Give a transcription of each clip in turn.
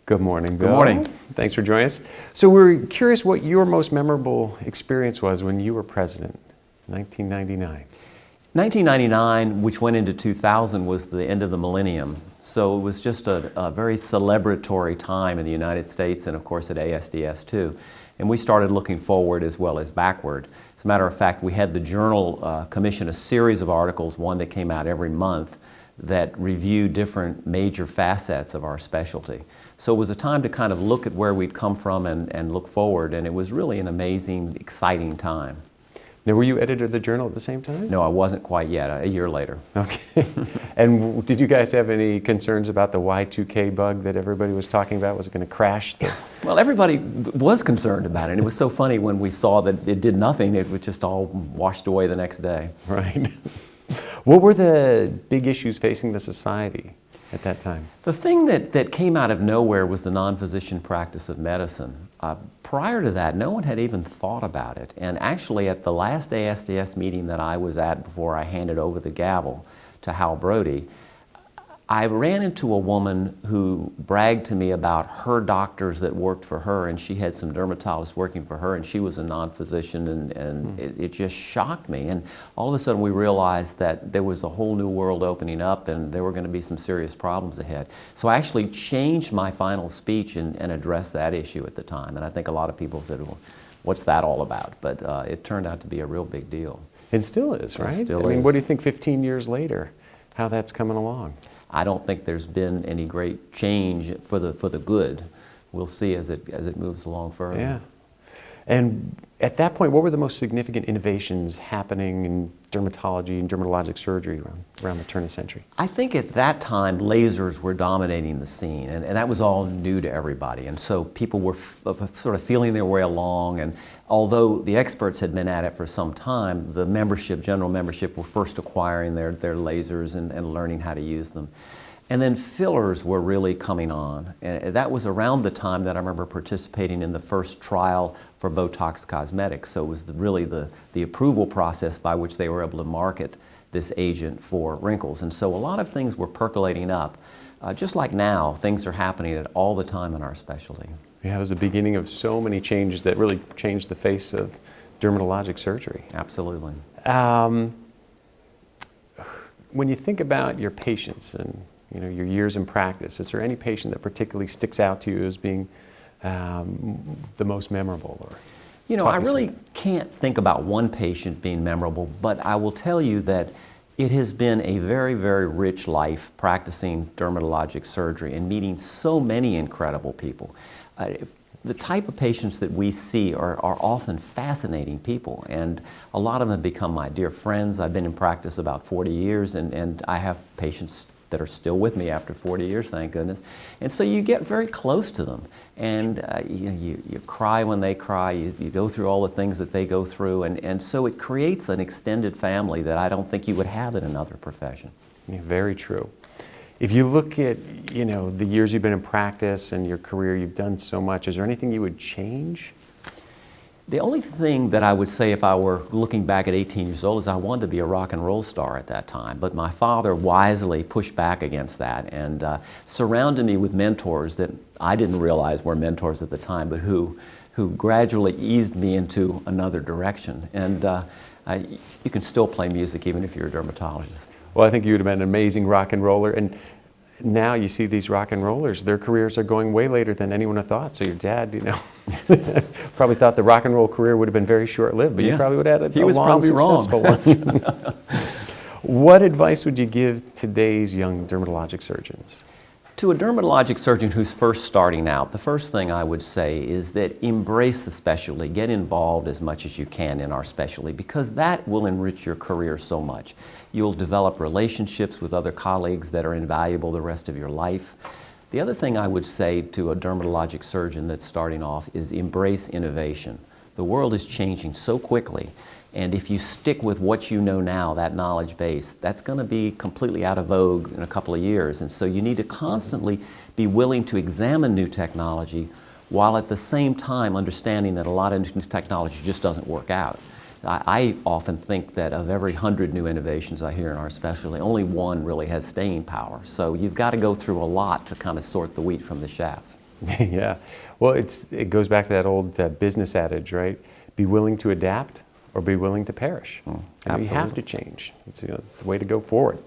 Good morning, Bill. Good morning. Thanks for joining us. So we're curious what your most memorable experience was when you were president, 1999. 1999, which went into 2000, was the end of the millennium. So it was just a very celebratory time in the United States and, of course, at ASDS too. And we started looking forward as well as backward. As a matter of fact, we had the Journal commission a series of articles, one that came out every month, that reviewed different major facets of our specialty. So it was a time to kind of look at where we'd come from and look forward, and it was really an amazing, exciting time. Now, were you editor of the Journal at the same time? No, I wasn't quite yet, a year later. Okay. And did you guys have any concerns about the Y2K bug that everybody was talking about? Was it going to crash? Well, everybody was concerned about it, and it was so funny when we saw that it did nothing. It was just all washed away the next day. Right. What were the big issues facing the society at that time? The thing that came out of nowhere was the non-physician practice of medicine. Prior to that, no one had even thought about it. And actually, at the last ASDS meeting that I was at before I handed over the gavel to Hal Brody, I ran into a woman who bragged to me about her doctors that worked for her, and she had some dermatologists working for her, and she was a non-physician, and it just shocked me. And all of a sudden we realized that there was a whole new world opening up, and there were going to be some serious problems ahead. So I actually changed my final speech and addressed that issue at the time, and I think a lot of people said, well, what's that all about? But it turned out to be a real big deal. It still is, right? It still is. I mean, what do you think 15 years later, how that's coming along? I don't think there's been any great change for the good. We'll see as it moves along further. Yeah. And at that point, what were the most significant innovations happening in dermatology and dermatologic surgery around the turn of the century? I think at that time, lasers were dominating the scene, and that was all new to everybody. And so people were sort of feeling their way along, and although the experts had been at it for some time, the membership, general membership, were first acquiring their lasers and learning how to use them. And then fillers were really coming on. And that was around the time that I remember participating in the first trial for Botox Cosmetics. So it was really the approval process by which they were able to market this agent for wrinkles. And so a lot of things were percolating up. Just like now, things are happening all the time in our specialty. Yeah, it was the beginning of so many changes that really changed the face of dermatologic surgery. Absolutely. When you think about your patients and your years in practice, is there any patient that particularly sticks out to you as being the most memorable? Or I really can't think about one patient being memorable, but I will tell you that it has been a very, very rich life practicing dermatologic surgery and meeting so many incredible people. The type of patients that we see are often fascinating people, and a lot of them have become my dear friends. I've been in practice about 40 years, and I have patients that are still with me after 40 years, thank goodness. And so you get very close to them, and you cry when they cry, you go through all the things that they go through, and so it creates an extended family that I don't think you would have in another profession. Yeah, very true. If you look at the years you've been in practice and your career, you've done so much, is there anything you would change? The only thing that I would say if I were looking back at 18 years old is I wanted to be a rock and roll star at that time, but my father wisely pushed back against that and surrounded me with mentors that I didn't realize were mentors at the time, but who gradually eased me into another direction. And you can still play music even if you're a dermatologist. Well, I think you would have been an amazing rock and roller, and now you see these rock and rollers, their careers are going way later than anyone had thought. So your dad, probably thought the rock and roll career would have been very short-lived, but yes. You probably would have had he was long, probably successful wrong. one. What advice would you give today's young dermatologic surgeons? To a dermatologic surgeon who's first starting out, the first thing I would say is that embrace the specialty, get involved as much as you can in our specialty, because that will enrich your career so much. You'll develop relationships with other colleagues that are invaluable the rest of your life. The other thing I would say to a dermatologic surgeon that's starting off is embrace innovation. The world is changing so quickly, and if you stick with what you know now, that knowledge base, that's going to be completely out of vogue in a couple of years. And so you need to constantly be willing to examine new technology while at the same time understanding that a lot of new technology just doesn't work out. I often think that of every 100 new innovations I hear in our specialty, only one really has staying power. So you've got to go through a lot to kind of sort the wheat from the chaff. Yeah. Well, it goes back to that old business adage, right? Be willing to adapt or be willing to perish. You have to change. It's the way to go forward.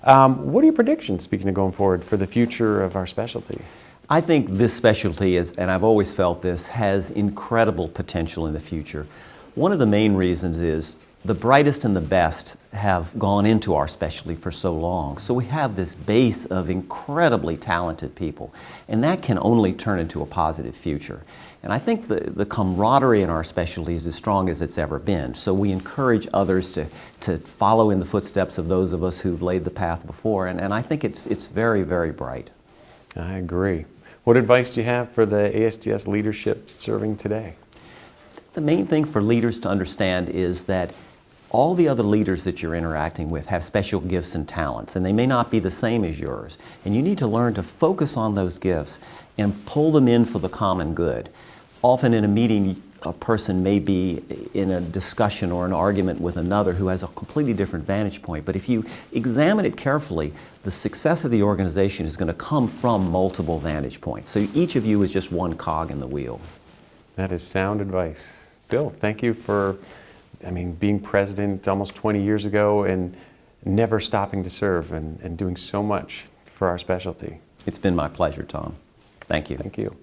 What are your predictions, speaking of going forward, for the future of our specialty? I think this specialty is, and I've always felt this, has incredible potential in the future. One of the main reasons is the brightest and the best have gone into our specialty for so long. So we have this base of incredibly talented people, and that can only turn into a positive future. And I think the camaraderie in our specialty is as strong as it's ever been. So we encourage others to follow in the footsteps of those of us who've laid the path before, and I think it's very, very bright. I agree. What advice do you have for the ASDS leadership serving today? The main thing for leaders to understand is that all the other leaders that you're interacting with have special gifts and talents, and they may not be the same as yours. And you need to learn to focus on those gifts and pull them in for the common good. Often in a meeting, a person may be in a discussion or an argument with another who has a completely different vantage point. But if you examine it carefully, the success of the organization is going to come from multiple vantage points. So each of you is just one cog in the wheel. That is sound advice. Bill, thank you for being president almost 20 years ago and never stopping to serve and doing so much for our specialty. It's been my pleasure, Tom. Thank you. Thank you.